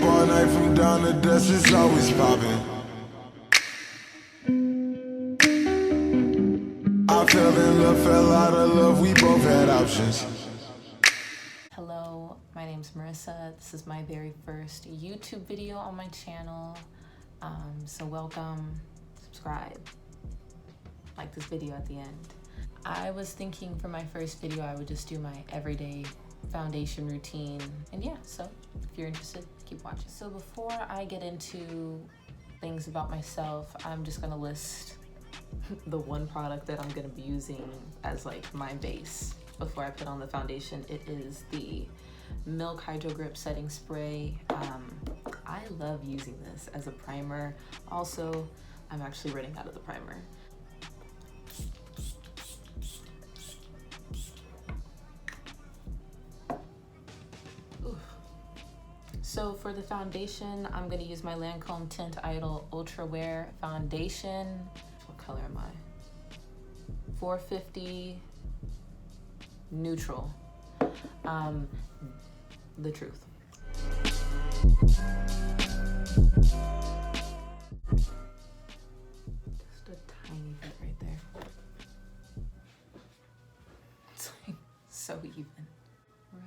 up all night from dawn to dusk, it's always popping. I fell in love, fell out of love, we both had options. Hello, my name's Marissa. This is my very first YouTube video on my channel. So welcome, subscribe, like this video at the end. I was thinking for my first video I would just do my everyday foundation routine, and yeah, so if you're interested, keep watching. So before I get into things about myself, I'm just gonna list the one product that I'm gonna be using as like my base before I put on the foundation. It is the Milk Hydro Grip Setting Spray. I love using this as a primer. Also, I'm actually running out of the primer. So for the foundation, I'm gonna use my Lancôme Teint Idole Ultra Wear Foundation. What color am I? 450 Neutral. The truth. Just a tiny bit right there. It's like so even. Right.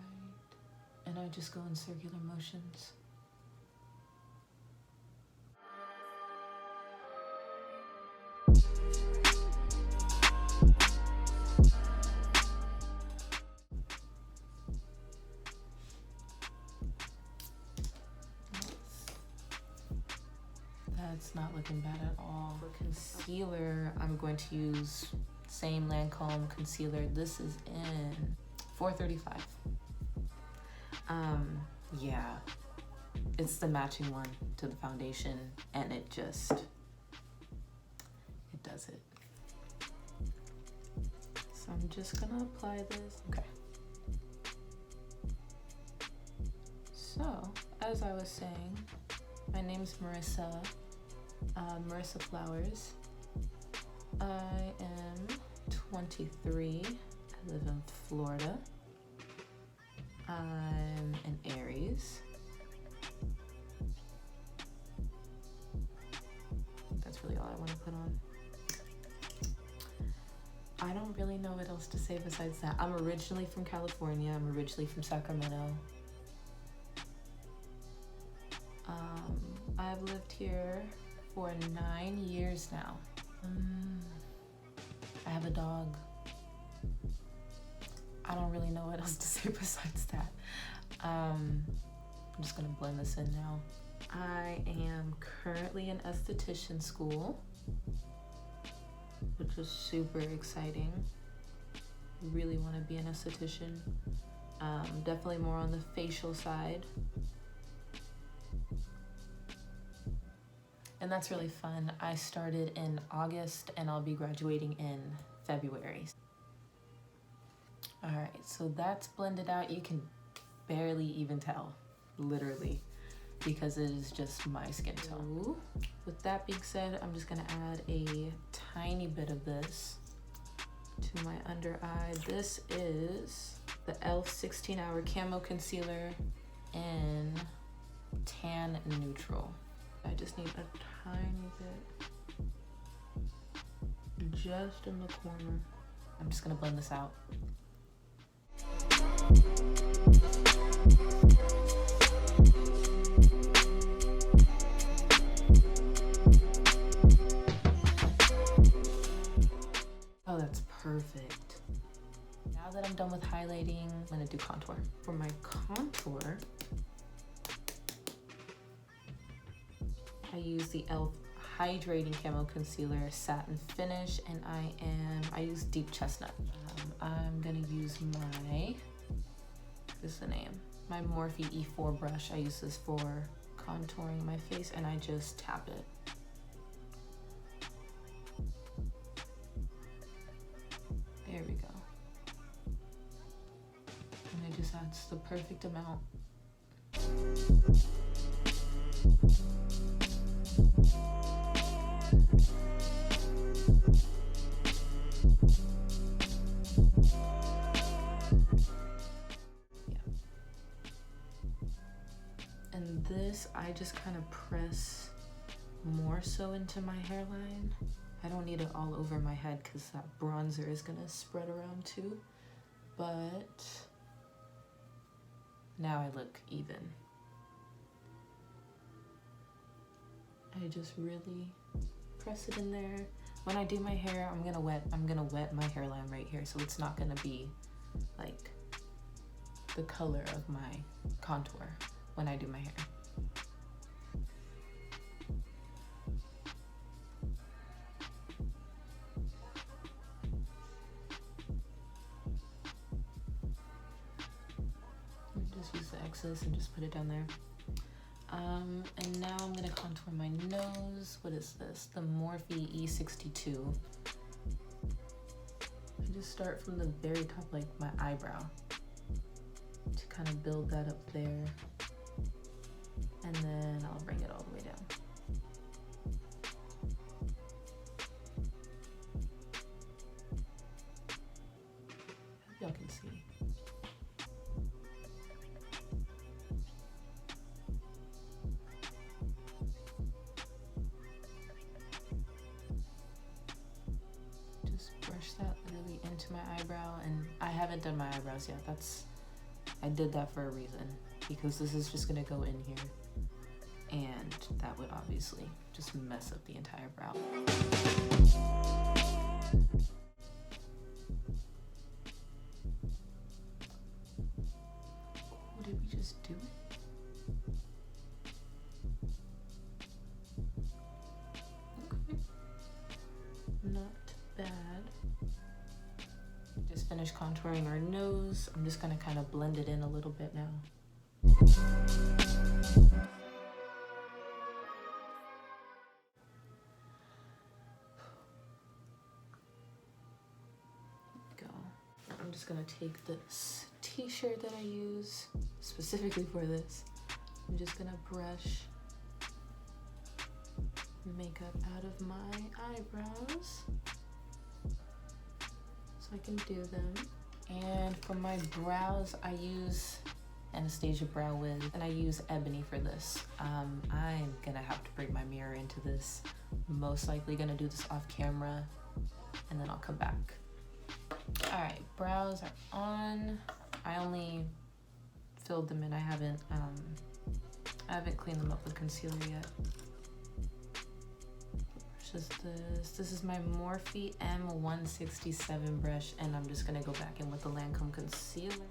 And I just go in circular motions. That's not looking bad at all. For concealer, I'm going to use same Lancôme concealer. This is in 435. Yeah, it's the matching one to the foundation, and it does it. So I'm just gonna apply this. Okay. So, as I was saying, my name's Marissa, Marissa Flowers. I am 23, I live in Florida. I'm an Aries. That's really all I want to put on. I don't really know what else to say besides that. I'm originally from California. I'm originally from Sacramento. I've lived here for 9 years now. I have a dog. I don't really know what else to say besides that. I'm just gonna blend this in now. I am currently in esthetician school, which is super exciting. Really want to be an esthetician. Definitely more on the facial side. And that's really fun. I started in August and I'll be graduating in February. All right, so that's blended out. You can barely even tell, literally, because it is just my skin tone. With that being said, I'm just gonna add a tiny bit of this to my under eye. This is the e.l.f. 16-Hour Camo Concealer in Tan Neutral. I just need a tiny bit, just in the corner. I'm just gonna blend this out. Oh, that's perfect. Now that I'm done with highlighting, I'm gonna do contour. For my contour, I use the e.l.f. Hydrating Camo Concealer Satin Finish, and I use Deep Chestnut. I'm gonna use my, this is the name, my Morphe E4 brush. I use this for contouring my face, and I just tap it. There we go. And it just adds the perfect amount. And this, I just kind of press more so into my hairline. I don't need it all over my head because that bronzer is gonna spread around too. But now I look even. I just really press it in there. When I do my hair, I'm gonna wet my hairline right here, so it's not gonna be like the color of my contour when I do my hair. Just use the excess and just put it down there. And now I'm gonna contour my nose. What is this? The Morphe E62. I just start from the very top, like my eyebrow, to kind of build that up there. And then I'll bring it all the way down. Hope y'all can see. That really into my eyebrow, and I haven't done my eyebrows yet. I did that for a reason, because this is just gonna go in here, and that would obviously just mess up the entire brow. What did we just do? Okay, not bad. Just finished contouring our nose. I'm just gonna kind of blend it in a little bit now. Go. I'm just gonna take this t-shirt that I use specifically for this. I'm just gonna brush makeup out of my eyebrows so I can do them. And for my brows, I use Anastasia Brow Wiz, and I use Ebony for this. I'm gonna have to bring my mirror into this. Most likely gonna do this off camera, and then I'll come back. All right, brows are on. I only filled them in. I haven't cleaned them up with concealer yet. This is my Morphe M167 brush, and I'm just gonna go back in with the Lancôme concealer.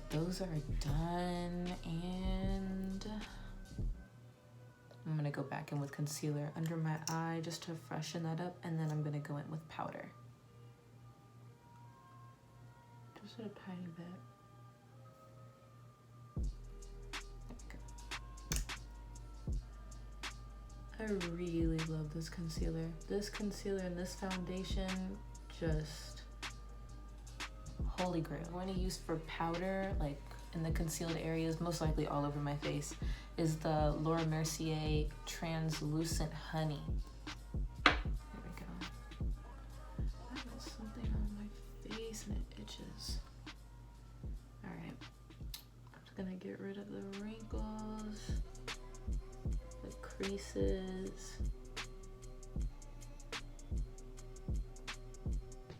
Those are done, and I'm gonna go back in with concealer under my eye just to freshen that up, and then I'm gonna go in with powder. Just a tiny bit. There we go. I really love this concealer. This concealer and this foundation, just holy grail. I'm going to use for powder, like in the concealed areas, most likely all over my face, is the Laura Mercier Translucent Honey. There we go. I got something on my face and it itches. All right, I'm just gonna get rid of the wrinkles, the creases.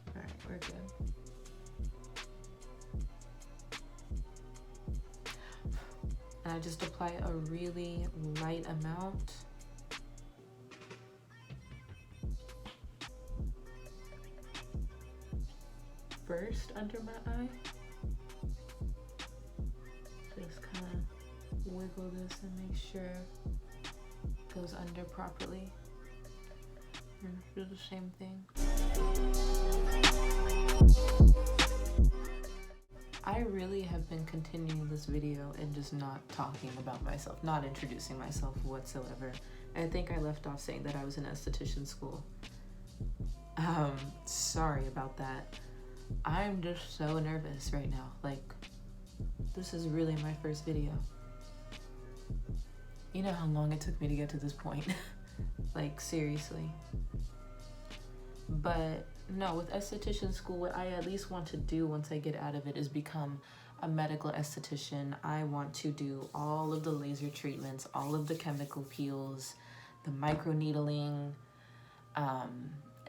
All right, we're good. And I just apply a really light amount. first under my eye. Just kind of wiggle this and make sure it goes under properly. And do the same thing. I really have been continuing this video and just not talking about myself, not introducing myself whatsoever. I think I left off saying that I was in esthetician school. Sorry about that. I'm just so nervous right now. Like, this is really my first video. You know how long it took me to get to this point. Like, seriously. But no, with esthetician school, what I at least want to do once I get out of it is become a medical esthetician. I want to do all of the laser treatments, all of the chemical peels, the microneedling,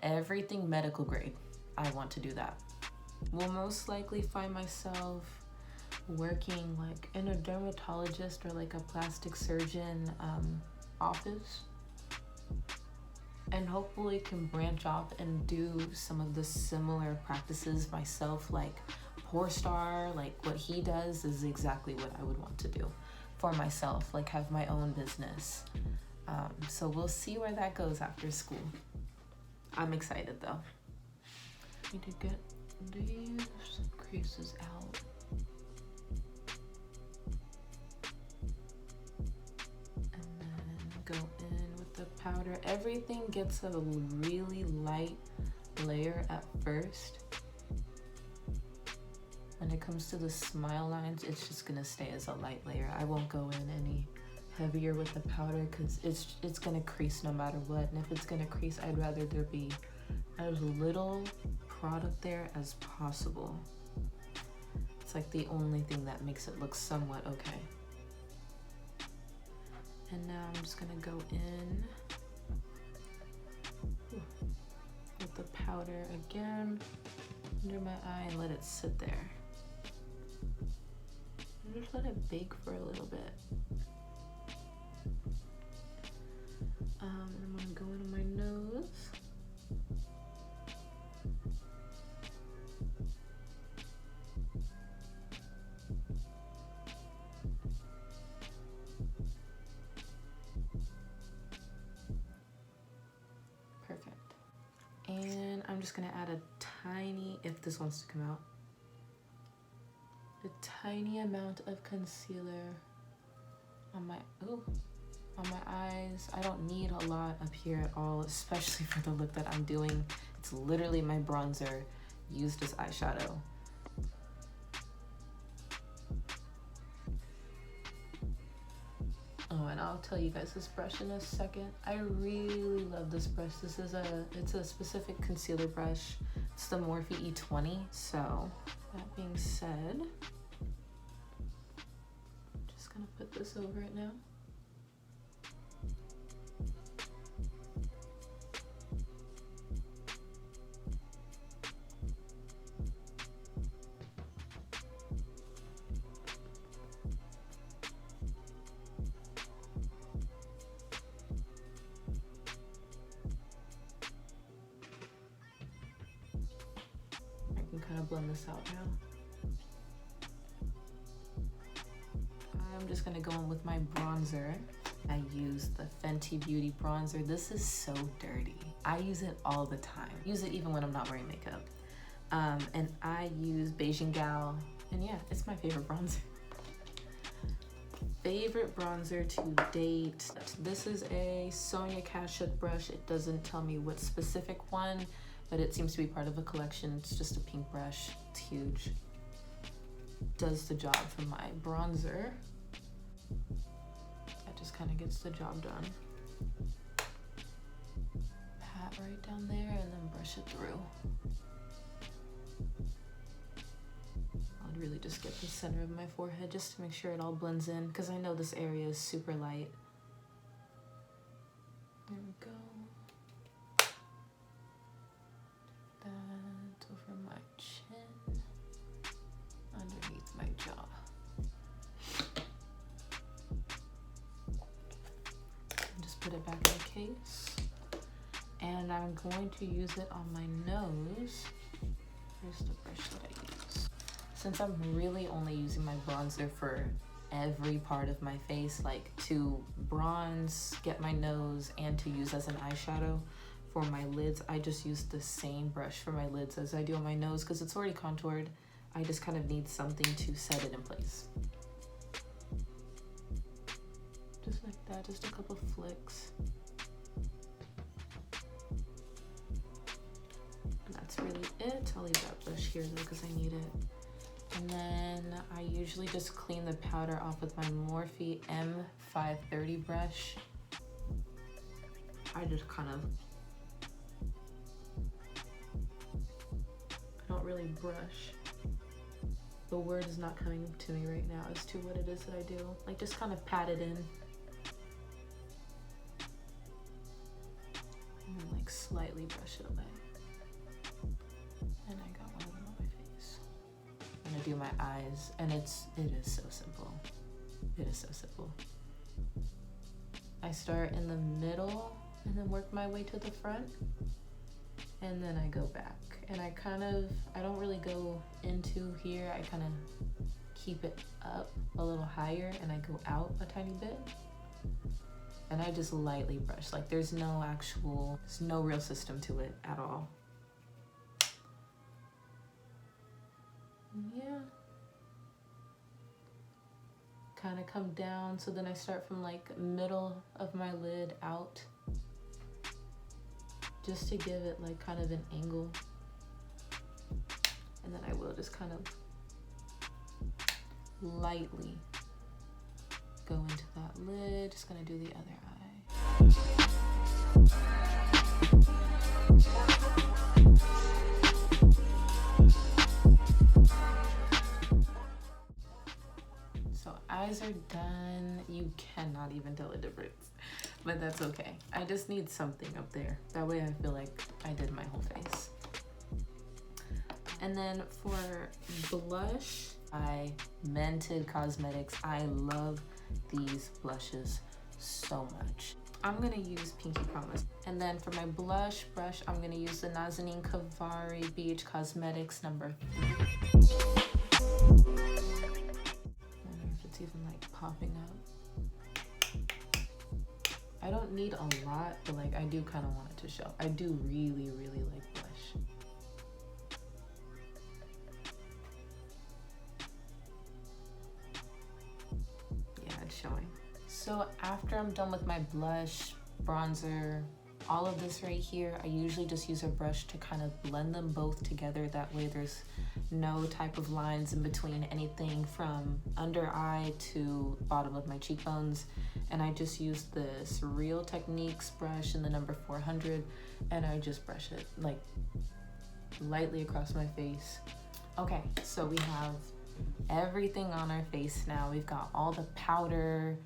everything medical grade. I want to do that. Will most likely find myself working like in a dermatologist or like a plastic surgeon office, and hopefully can branch off and do some of the similar practices myself, like Poor Star. Like what he does is exactly what I would want to do for myself, like have my own business. So we'll see where that goes after school. I'm excited though. Need to get these creases out. And then go in with the powder. Everything gets a really light layer at first. When it comes to the smile lines, it's just gonna stay as a light layer. I won't go in any heavier with the powder because it's gonna crease no matter what. And if it's gonna crease, I'd rather there be as little product there as possible. It's like the only thing that makes it look somewhat okay. And now I'm just gonna go in with the powder again under my eye and let it sit there. And just let it bake for a little bit. And I'm gonna go into my nose. Perfect. And I'm just gonna add a tiny, if this wants to come out, a tiny amount of concealer on my, on my eyes. I don't need a lot up here at all, especially for the look that I'm doing. It's literally my bronzer used as eyeshadow. Oh, and I'll tell you guys this brush in a second. I really love this brush. This is it's a specific concealer brush. It's the Morphe E20. So that being said, I'm just gonna put this over it now. Kind of blend this out now. I'm just gonna go in with my bronzer. I use the Fenty Beauty bronzer. This is so dirty. I use it all the time. Use it even when I'm not wearing makeup. And I use Bajan Gyal, and yeah, it's my favorite bronzer. Favorite bronzer to date. This is a Sonia Kashuk brush. It doesn't tell me what specific one, but it seems to be part of a collection. It's just a pink brush. It's huge. Does the job for my bronzer. That just kind of gets the job done. Pat right down there and then brush it through. I'll really just get the center of my forehead just to make sure it all blends in, because I know this area is super light. There we go. That over my chin, underneath my jaw. And just put it back in the case. And I'm going to use it on my nose Here's the brush that I use. Since I'm really only using my bronzer for every part of my face, like to bronze, get my nose, and to use as an eyeshadow for my lids, I just use the same brush for my lids as I do on my nose because it's already contoured. I just kind of need something to set it in place. Just like that, just a couple flicks. And that's really it. I'll leave that brush here though because I need it. And then I usually just clean the powder off with my Morphe M530 brush. I just kind of, I don't really brush. The word is not coming to me right now as to what it is that I do. Like just kind of pat it in. And then like slightly brush it away. And I got one of them on my face. I'm gonna do my eyes, and it is so simple. It is so simple. I start in the middle and then work my way to the front, and then I go back. And I don't really go into here. I kind of keep it up a little higher, and I go out a tiny bit. And I just lightly brush. Like there's no real system to it at all. Yeah. Kind of come down. So then I start from like middle of my lid out, just to give it like kind of an angle. And then I will just kind of lightly go into that lid. Just gonna do the other eye. So eyes are done. You cannot even tell the difference, but that's okay. I just need something up there. That way I feel like I did my whole face. And then for blush, Mented Cosmetics. I love these blushes so much. I'm gonna use Pinky Promise. And then for my blush brush, I'm gonna use the Nazanin Kavari BH Cosmetics number 3. I don't know if it's even like popping up. I don't need a lot, but like I do kind of want it to show. I do really, really like blush. Showing. So after I'm done with my blush, bronzer, all of this right here, I usually just use a brush to kind of blend them both together. That way there's no type of lines in between anything from under eye to bottom of my cheekbones. And I just use this Real Techniques brush in the number 400, and I just brush it like lightly across my face. Okay, so we have everything on our face now. We've got all the powder,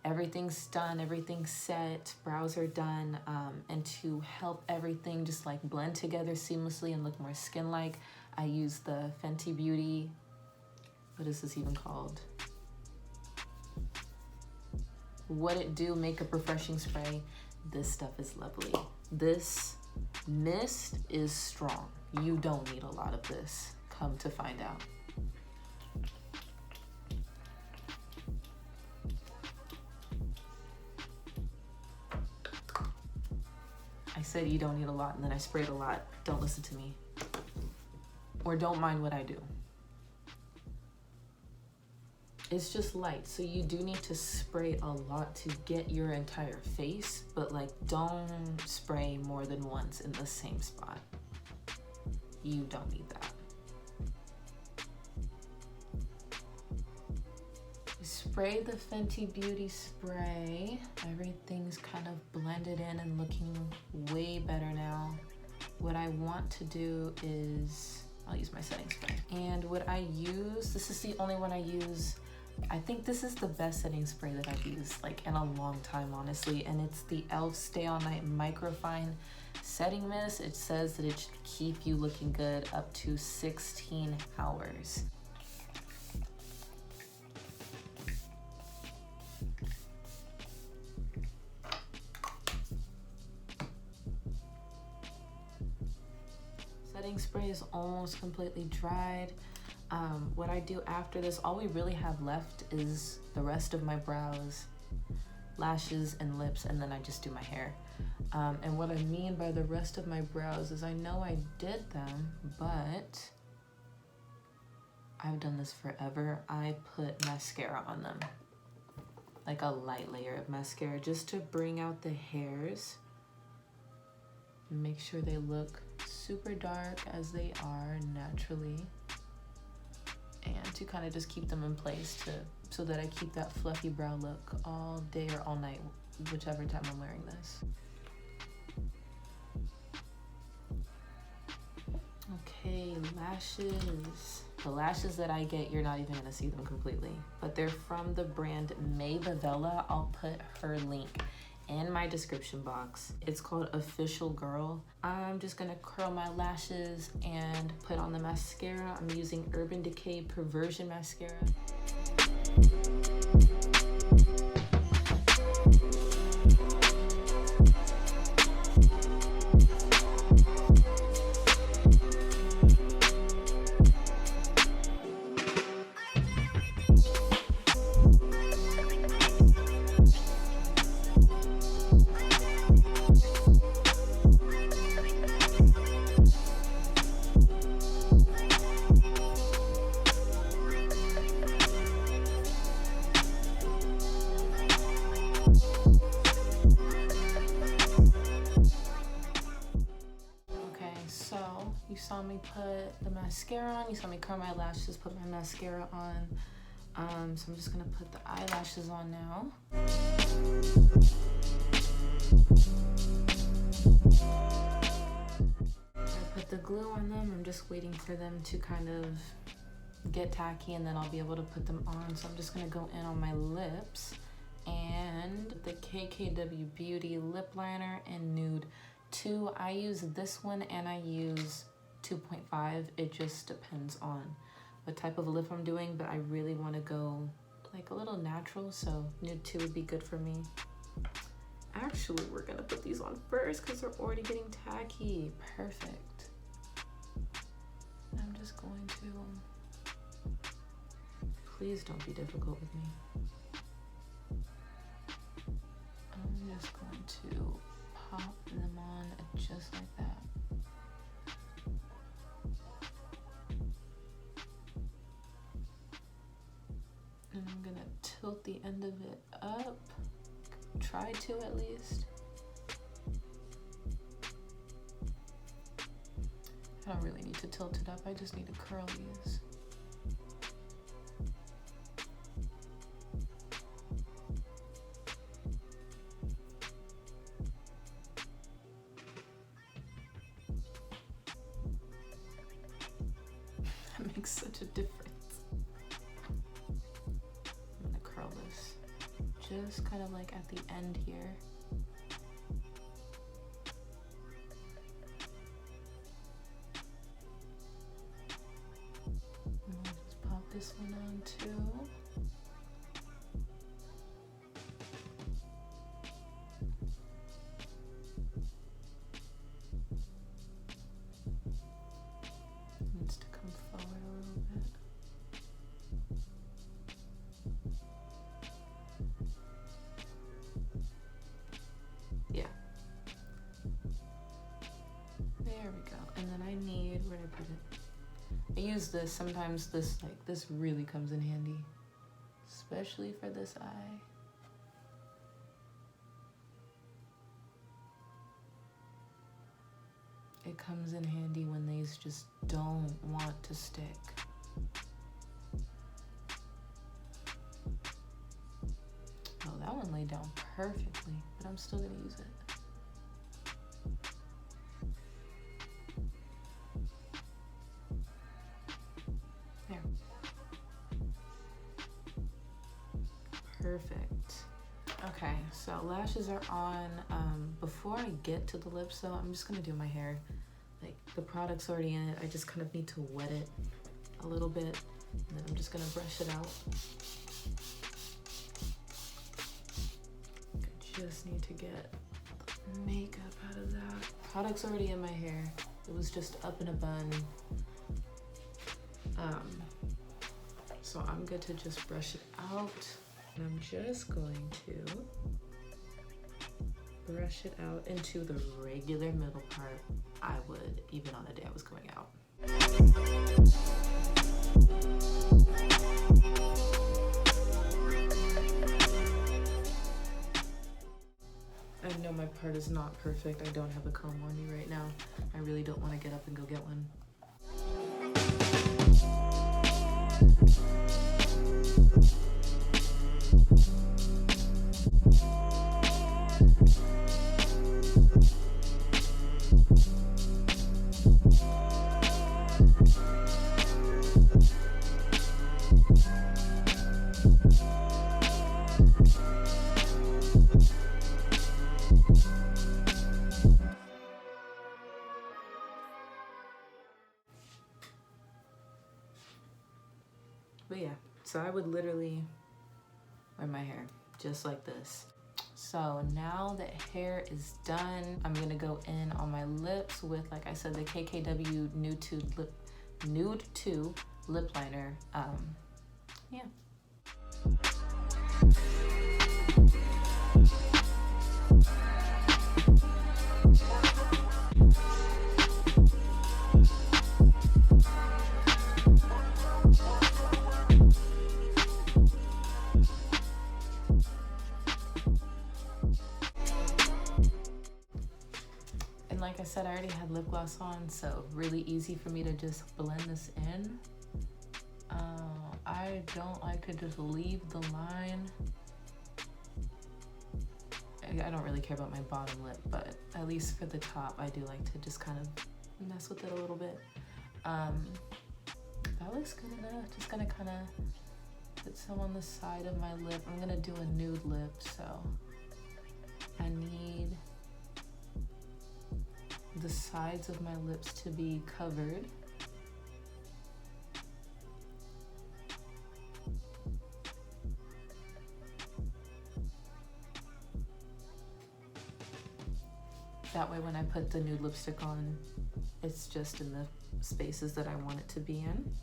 everything's done, everything's set, brows are done, and to help everything just like blend together seamlessly and look more skin-like, I use the Fenty Beauty, what is this even called? What It Do Makeup Refreshing Spray. This stuff is lovely. This mist is strong. You don't need a lot of this, come to find out. I said you don't need a lot, and then I sprayed a lot. Don't listen to me. Or don't mind what I do. It's just light, so you do need to spray a lot to get your entire face, but like don't spray more than once in the same spot. You don't need that. Spray the Fenty Beauty spray. Everything's kind of blended in and looking way better now. What I want to do is, I'll use my setting spray. And what I use, this is the only one I use. I think this is the best setting spray that I've used like in a long time, honestly. And it's the e.l.f. Stay All Night Microfine Setting Mist. It says that it should keep you looking good up to 16 hours. Setting spray is almost completely dried. What I do after this, all we really have left is the rest of my brows, lashes, and lips, and then I just do my hair. And what I mean by the rest of my brows is I know I did them, but I've done this forever. I put mascara on them, like a light layer of mascara, just to bring out the hairs. Make sure they look super dark as they are naturally, and to kind of just keep them in place so that I keep that fluffy brow look all day or all night, whichever time I'm wearing this. Okay, lashes. The lashes that I get, you're not even gonna see them completely, but they're from the brand Maybavella. I'll put her link in my description box. It's called Official Girl. I'm just gonna curl my lashes and put on the mascara. I'm using Urban Decay Perversion Mascara. You saw me put the mascara on, you saw me curl my lashes, put my mascara on. So I'm just gonna put the eyelashes on now. I put the glue on them. I'm just waiting for them to kind of get tacky, and then I'll be able to put them on. So I'm just gonna go in on my lips and the KKW Beauty Lip Liner in Nude 2. I use this one and I use 2.5. It just depends on what type of lip I'm doing, but I really want to go like a little natural, so Nude 2 would be good for me. Actually, we're gonna put these on first because they're already getting tacky. Perfect. I'm just going to, please don't be difficult with me. I'm just going to pop them on just like that. And I'm gonna tilt the end of it up, try to at least. I don't really need to tilt it up, I just need to curl these. That makes such a difference. I'm gonna curl this just kind of like at the end here. And I'll just pop this one on too. Needs to come forward a little bit. Yeah. There we go. And then I need, where did I put it? I use this, sometimes this really comes in handy, especially for this eye. It comes in handy when these just don't want to stick. Oh, that one laid down perfectly, but I'm still gonna use it. There. Perfect. Okay, so lashes are on. Before I get to the lips though, I'm just gonna do my hair. Like, the product's already in it, I just kind of need to wet it a little bit, and then I'm just gonna brush it out. I just need to get the makeup out of that. Product's already in my hair. It was just up in a bun. So I'm good to just brush it out. And I'm just going to brush it out into the regular middle part I would, even on the day I was going out. I know my part is not perfect. I don't have a comb on me right now. I really don't want to get up and go get one. But yeah, so I would literally wear my hair just like this. So now that hair is done, I'm gonna go in on my lips with, like I said, the KKW Nude 2 lip liner. Yeah. Like I said, I already had lip gloss on, so really easy for me to just blend this in. I don't like to just leave the line. I don't really care about my bottom lip, but at least for the top, I do like to just kind of mess with it a little bit. That looks good enough. Just gonna kind of put some on the side of my lip. I'm gonna do a nude lip, so I need the sides of my lips to be covered. That way when I put the nude lipstick on, it's just in the spaces that I want it to be in.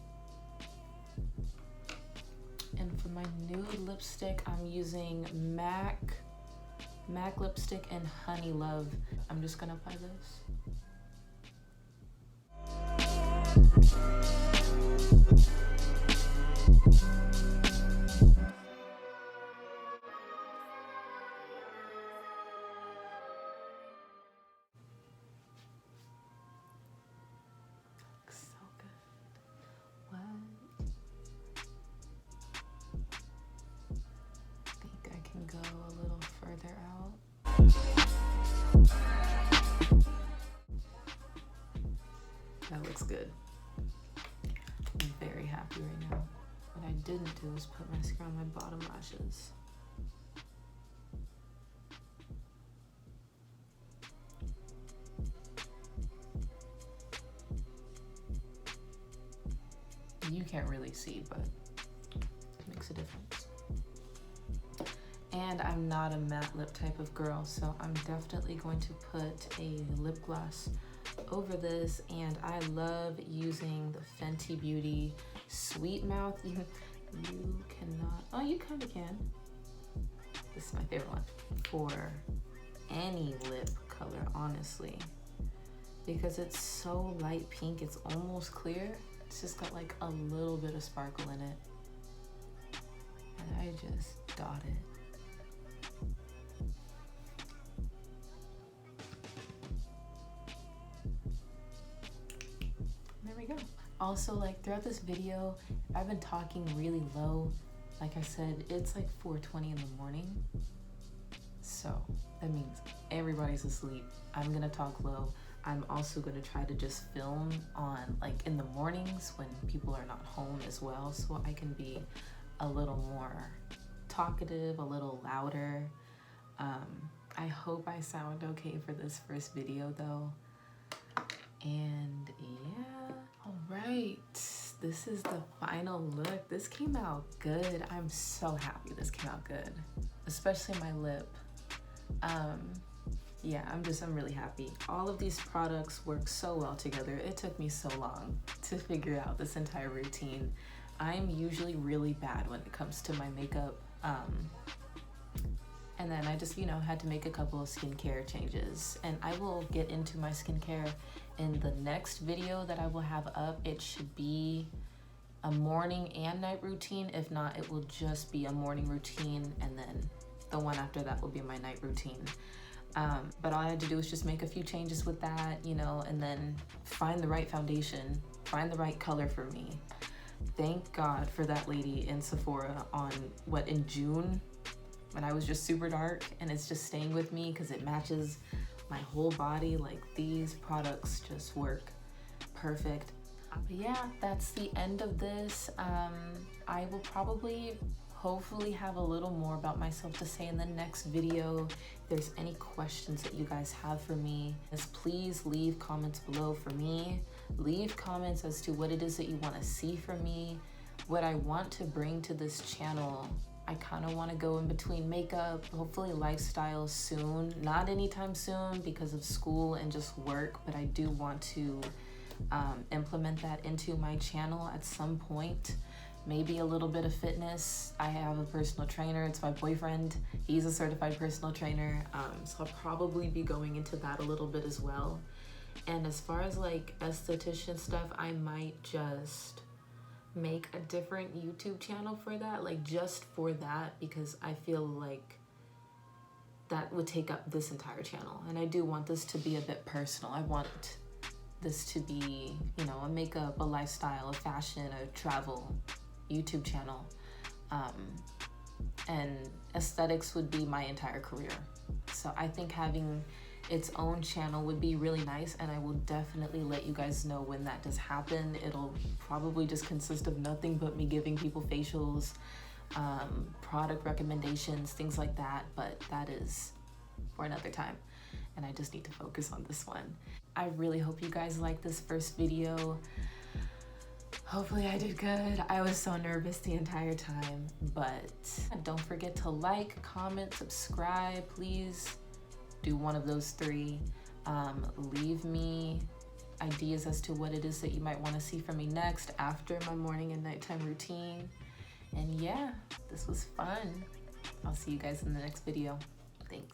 And for my nude lipstick, I'm using MAC lipstick in Honey Love. I'm just gonna apply this. Looks so good. What? I think I can go a little further out. That looks good. I'm very happy right now. What I didn't do is put mascara on my bottom lashes. You can't really see, but it makes a difference. And I'm not a matte lip type of girl, so I'm definitely going to put a lip gloss over this. And I love using the Fenty Beauty Sweet Mouth. You cannot, oh, you kind of can. This is my favorite one for any lip color, honestly, because it's so light pink, it's almost clear. It's just got like a little bit of sparkle in it. And I just dot it. There we go. Also, like throughout this video, I've been talking really low. Like I said, it's like 4:20 in the morning. So that means everybody's asleep. I'm gonna talk low. I'm also gonna try to just film on like in the mornings when people are not home as well, so I can be a little more talkative, a little louder. I hope I sound okay for this first video though. And yeah, all right, this is the final look. This came out good. I'm so happy this came out good, especially my lip. yeah, I'm really happy. All of these products work so well together. It took me so long to figure out this entire routine. I'm usually really bad when it comes to my makeup. And then I just, had to make a couple of skincare changes. And I will get into my skincare in the next video that I will have up. It should be a morning and night routine. If not, it will just be a morning routine, and then the one after that will be my night routine. But all I had to do was just make a few changes with that, and then find the right foundation, find the right color for me. Thank God for that lady in Sephora in June, when I was just super dark, and it's just staying with me because it matches my whole body. Like, these products just work perfect. But yeah, that's the end of this. I will hopefully have a little more about myself to say in the next video. If there's any questions that you guys have for me, just please leave comments below for me. Leave comments as to what it is that you want to see from me, what I want to bring to this channel. I kind of want to go in between makeup, hopefully lifestyle soon. Not anytime soon because of school and just work, but I do want to implement that into my channel at some point. Maybe a little bit of fitness. I have a personal trainer. It's my boyfriend. He's a certified personal trainer. So I'll probably be going into that a little bit as well. And as far as like esthetician stuff, I might just make a different YouTube channel for that, like just for that, because I feel like that would take up this entire channel. And I do want this to be a bit personal. I want this to be, a makeup, a lifestyle, a fashion, a travel YouTube channel. And aesthetics would be my entire career. So I think having its own channel would be really nice, and I will definitely let you guys know when that does happen. It'll probably just consist of nothing but me giving people facials, product recommendations, things like that, but that is for another time, and I just need to focus on this one. I really hope you guys like this first video. Hopefully I did good. I was so nervous the entire time, but don't forget to like, comment, subscribe. Please do one of those three. Leave me ideas as to what it is that you might want to see from me next after my morning and nighttime routine. And yeah, this was fun. I'll see you guys in the next video. Thanks.